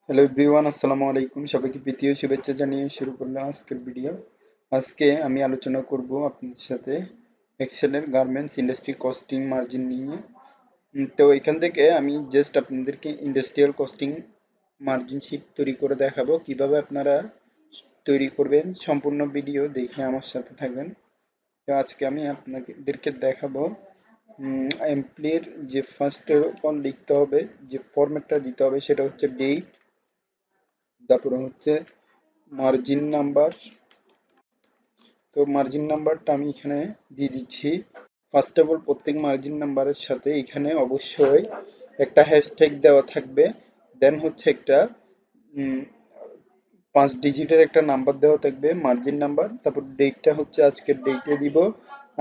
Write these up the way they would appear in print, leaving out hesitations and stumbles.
Hello everyone, আসসালামু আলাইকুম। সবাইকে প্রীতীয় শুভেচ্ছা জানিয়ে শুরু করলাম আজকের ভিডিও। আজকে আমি আলোচনা করব আপনাদের সাথে এক্সেলের গার্মেন্টস ইন্ডাস্ট্রি কস্টিং মার্জিন নিয়ে। তো এখান থেকে আমি জাস্ট আপনাদেরকে ইন্ডাস্ট্রিয়াল কস্টিং মার্জিন শিট তৈরি করে দেখাবো কিভাবে আপনারা তৈরি করবেন। সম্পূর্ণ ভিডিও দেখে আমার সাথে থাকবেন। তো আজকে আমি আপনাদেরকে দেখাবো এমপ্লয়ের যে ফার্স্ট লিখতে হবে, যে ফরম্যাটটা দিতে হবে সেটা হচ্ছে ডেট, তারপরে হচ্ছে মার্জিন নাম্বার। তো মার্জিন নাম্বারটা আমি এখানে দিয়ে দিচ্ছি। ফার্স্ট অফ অল প্রত্যেক মার্জিন নাম্বারের সাথে এখানে অবশ্যই একটা হ্যাশট্যাগ দেওয়া থাকবে। দেন হচ্ছে একটা 5 ডিজিটের একটা নাম্বার দেওয়া থাকবে, মার্জিন নাম্বার। তারপর ডেটটা হচ্ছে আজকের ডেটে দিব।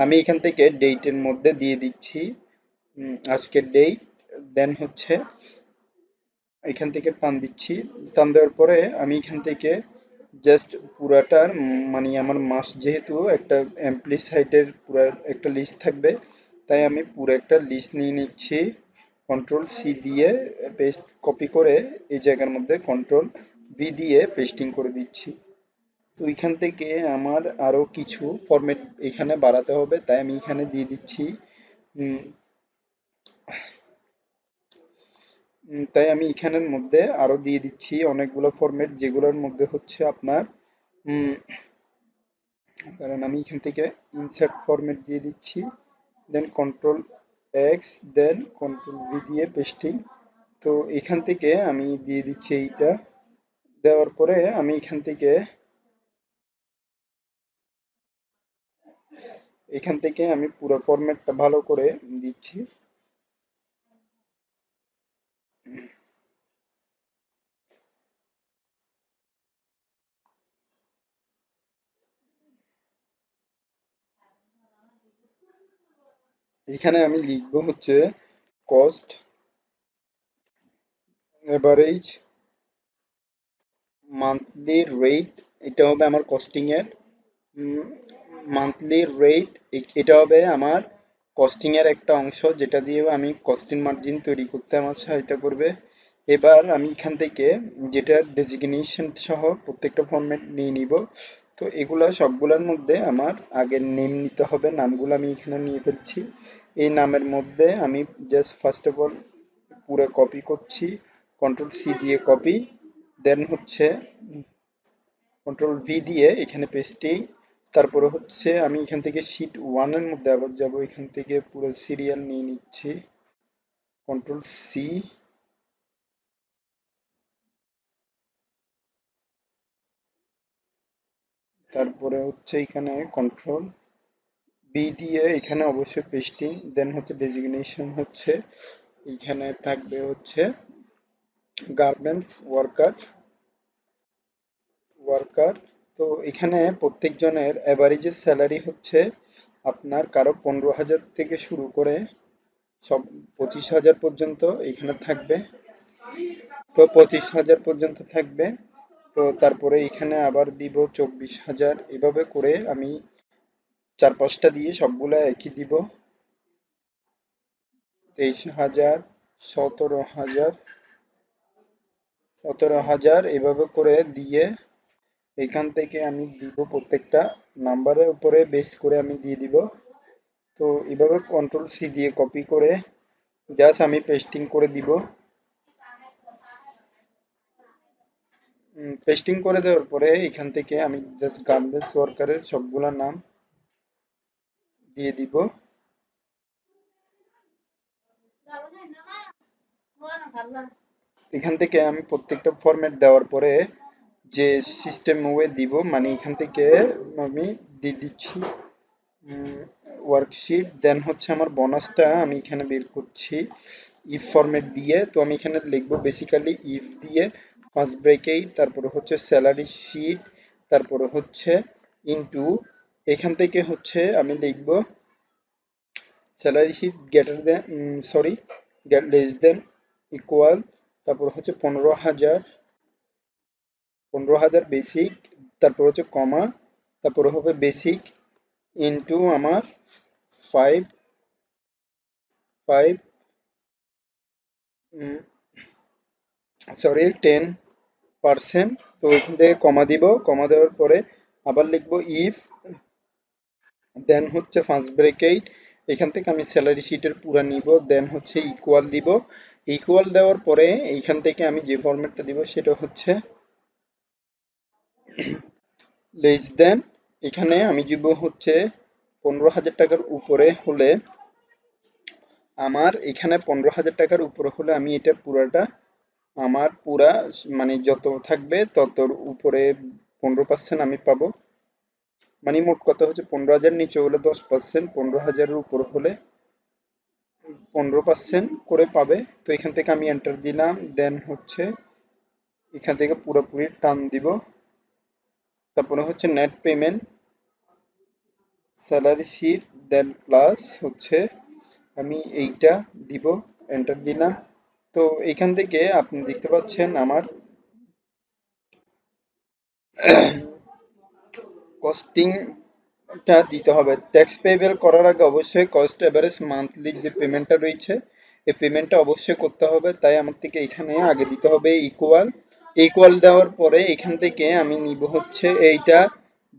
আমি এখান থেকে ডেটের মধ্যে দিয়ে দিচ্ছি আজকের ডেট। দেন হচ্ছে এখান থেকে টান দিচ্ছি। টান দেওয়ার পরে আমি এখান থেকে জাস্ট পুরাটার মানে আমার মাস, যেহেতু একটা এমপ্লয়ি সাইটের পুরো একটা লিস্ট থাকবে, তাই আমি পুরো একটা লিস্ট নিয়ে নিচ্ছি। কন্ট্রোল সি দিয়ে পেস্ট কপি করে এই জায়গার মধ্যে কন্ট্রোল ভি দিয়ে পেস্টিং করে দিচ্ছি। তো এখান থেকে আমার আরও কিছু ফরম্যাট এখানে বাড়াতে হবে, তাই আমি এখানে দিয়ে দিচ্ছি। তাই আমি এখানের মধ্যে আরো দিয়ে দিচ্ছি অনেকগুলো ফরম্যাট, যেগুলোর মধ্যে হচ্ছে আপনার উম, কারণ আমি এখান থেকে ইনসার্ট ফরম্যাট দিয়ে দিচ্ছি। দেন কন্ট্রোল এক্স, দেন কন্ট্রোল ভি দিয়ে পেস্টিং। তো এখান থেকে আমি দিয়ে দিচ্ছি এইটা। দেওয়ার পরে আমি এখান থেকে আমি পুরো ফরম্যাটটা ভালো করে দিচ্ছি। এখানে আমি লিখবো হচ্ছে কস্ট এভারেজ মান্থলি রেট। এটা হবে আমার কস্টিং এর মান্থলি রেট। এটা হবে আমার কস্টিং এর একটা অংশ, যেটা দিয়ে আমি কস্টিং মার্জিন তৈরি করতে আমার সহায়তা করবে। এবার আমি এখান থেকে যেটা ডেজিগনেশন সহ প্রত্যেকটা ফরম্যাট নিয়ে নিব। তো এগুলা সবগুলোর মধ্যে আমার আগের নেম নিতে হবে। নামগুলো আমি এখানে নিয়ে ফেলছি। এই নামের মধ্যে আমি জাস্ট ফার্স্ট অফ অল পুরো কপি করছি, কন্ট্রোল সি দিয়ে কপি। দেন হচ্ছে কন্ট্রোল ভি দিয়ে এখানে পেস্টিং। তারপরে হচ্ছে আমি এখান থেকে শিট ওয়ানের মধ্যে আবার যাব, এখান থেকে পুরো সিরিয়াল নিয়ে নিচ্ছি, কন্ট্রোল সি। তারপরে হচ্ছে এখানে কন্ট্রোল বি দিয়ে এখানে অবশ্যই পেস্টিং। দেন হচ্ছে ডেজিগনেশন হচ্ছে এখানে থাকবে হচ্ছে গার্মেন্টস ওয়ার্কার। তো এখানে প্রত্যেকজনের অ্যাভারেজের স্যালারি হচ্ছে আপনার কারো 15,000 থেকে শুরু করে সব 25,000 পর্যন্ত এখানে থাকবে। তো 25,000 পর্যন্ত থাকবে। তো তারপরে এখানে আবার দিব 24,000। এভাবে করে আমি 4-5টা দিয়ে সবগুলো একই দিব। 23,000, 17,000, 17,000 এভাবে করে দিয়ে এখান থেকে আমি দিব প্রত্যেকটা নাম্বারের উপরে বেস করে আমি দিয়ে দিব। তো এভাবে কন্ট্রোল সি দিয়ে কপি করে জাস্ট আমি পেস্টিং করে দিব। পেস্টিং করে দেওয়ার পরে এখান থেকে আমি জাস্ট গার্মেন্টস ওয়ার্কারের সবগুলা নাম দিয়ে দিব। এখান থেকে আমি প্রত্যেকটা ফরম্যাট দেওয়ার পরে যে সিস্টেম ওয়ে দিব, মানে এখান থেকে আমি দিয়ে দিচ্ছি ওয়ার্কশিট। দেন হচ্ছে আমার বোনাসটা আমি এখানে বের করছি ইফ ফরম্যাট দিয়ে। তো আমি এখানে লিখবো বেসিক্যালি ইফ দিয়ে ফার্স্ট ব্রেকেট, তারপরে হচ্ছে স্যালারি শিট, তারপরে হচ্ছে ইনটু, এখান থেকে হচ্ছে আমি লিখবো salary sheet greater than, sorry, less than, equal, তারপর হচ্ছে 15,000, 15,000 বেসিক, তারপর হচ্ছে কমা, তারপরে হবে বেসিক ইনটু আমার 5, 5, সরি 10, পার্সেন্ট। তো এখান থেকে কমা দিব, কমা দেওয়ার পরে আবার লিখবো ইফ, দেন হচ্ছে ফার্স্ট ব্রেকেট, এখান থেকে আমি স্যালারি শিটের পুরা নিব, দেন হচ্ছে ইকুয়াল দিব। ইকুয়াল দেওয়ার পরে এইখান থেকে আমি যে ফরম্যাটটা দিব সেটা হচ্ছে লেস দেন, এখানে আমি দিব হচ্ছে 15,000 টাকার উপরে হলে, আমার এখানে 15,000 টাকার উপরে হলে আমি এটা পুরাটা, আমার পুরা মানে যত থাকবে ততর উপরে 15% আমি পাবো। মানে মোট কথা হচ্ছে 15,000 নিচে হলে 10%, 15,000-এর উপর হলে 15% করে পাবে। তো এখান থেকে আমি এন্টার দিলাম, দেন হচ্ছে এখান থেকে পুরোপুরি টান দিব। তারপরে হচ্ছে নেট পেমেন্ট, স্যালারি শিট, দেন প্লাস হচ্ছে আমি এইটা দিব, এন্টার দিলাম। তো এখান থেকে আপনি দেখতে পাচ্ছেন আমার কস্টিংটা দিতে হবে। ট্যাক্স পেয়েবল করার আগে অবশ্যই কস্ট এভারেজ মান্থলি যে পেমেন্টটা রয়েছে এই পেমেন্টটা অবশ্যই করতে হবে। তাই আমার থেকে এখানে আগে দিতে হবে ইকুয়াল, ইকুয়াল দেওয়ার পরে এখান থেকে আমি নিব হচ্ছে এইটা,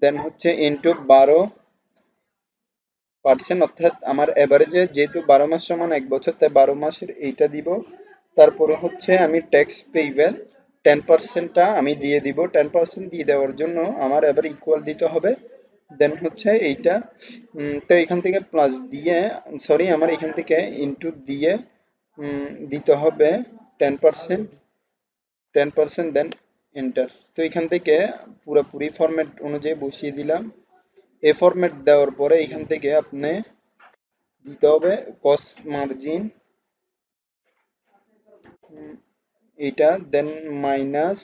দেন হচ্ছে ইনটু 12%, অর্থাৎ আমার এভারেজে যেহেতু 12 মাস সমান 1 বছর, তাই 12 মাসের এইটা দিব। তারপরে হচ্ছে আমি ট্যাক্স পেইবেল 10%টা আমি দিয়ে দিব। 10% দিয়ে দেওয়ার জন্য আমার এবার ইকুয়াল দিতে হবে, দেন হচ্ছে এইটা। তো এখান থেকে প্লাস দিয়ে, সরি আমার এখান থেকে ইনটু দিয়ে দিতে হবে 10%, 10%, দেন এন্টার। তো এখান থেকে পুরোপুরি ফরম্যাট অনুযায়ী বসিয়ে দিলাম। এ ফরম্যাট দেওয়ার পরে এখান থেকে আপনি দিতে হবে কস্ট মার্জিন, এটা দেন মাইনাস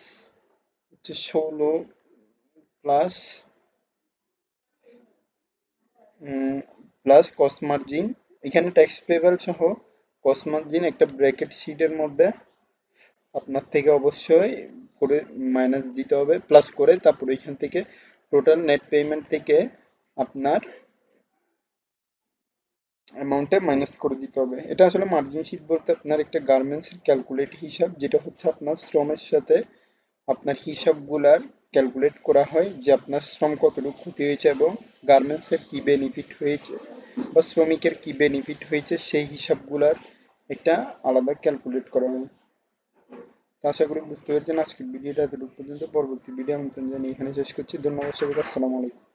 হচ্ছে 16 প্লাস প্লাস কস্ট মার্জিন, এখানে ট্যাক্স পেবল সহ কস্ট মার্জিন একটা ব্র্যাকেট শিটের মধ্যে আপনার থেকে অবশ্যই করে মাইনাস দিতে হবে, প্লাস করে তারপর এখান থেকে টোটাল নেট পেমেন্ট থেকে আপনার অ্যামাউন্টে মাইনাস করে দিতে হবে। এটা আসলে মার্জিন শিট বলতে আপনার একটা গার্মেন্টসের ক্যালকুলেট হিসাব, যেটা হচ্ছে আপনার শ্রমের সাথে আপনার হিসাবগুলার ক্যালকুলেট করা হয় যে আপনার শ্রম কতটুকু ক্ষতি হয়েছে এবং গার্মেন্টসের কি বেনিফিট হয়েছে বা শ্রমিকের কি বেনিফিট হয়েছে সেই হিসাবগুলার একটা আলাদা ক্যালকুলেট করা হয়। তো আশা করি বুঝতে পেরেছেন। আজকের ভিডিওটা এতটুকু পর্যন্ত, পরবর্তী ভিডিও আমি জানি এখানে শেষ করছি। ধন্যবাদ সবাইকে, আসসালামু আলাইকুম।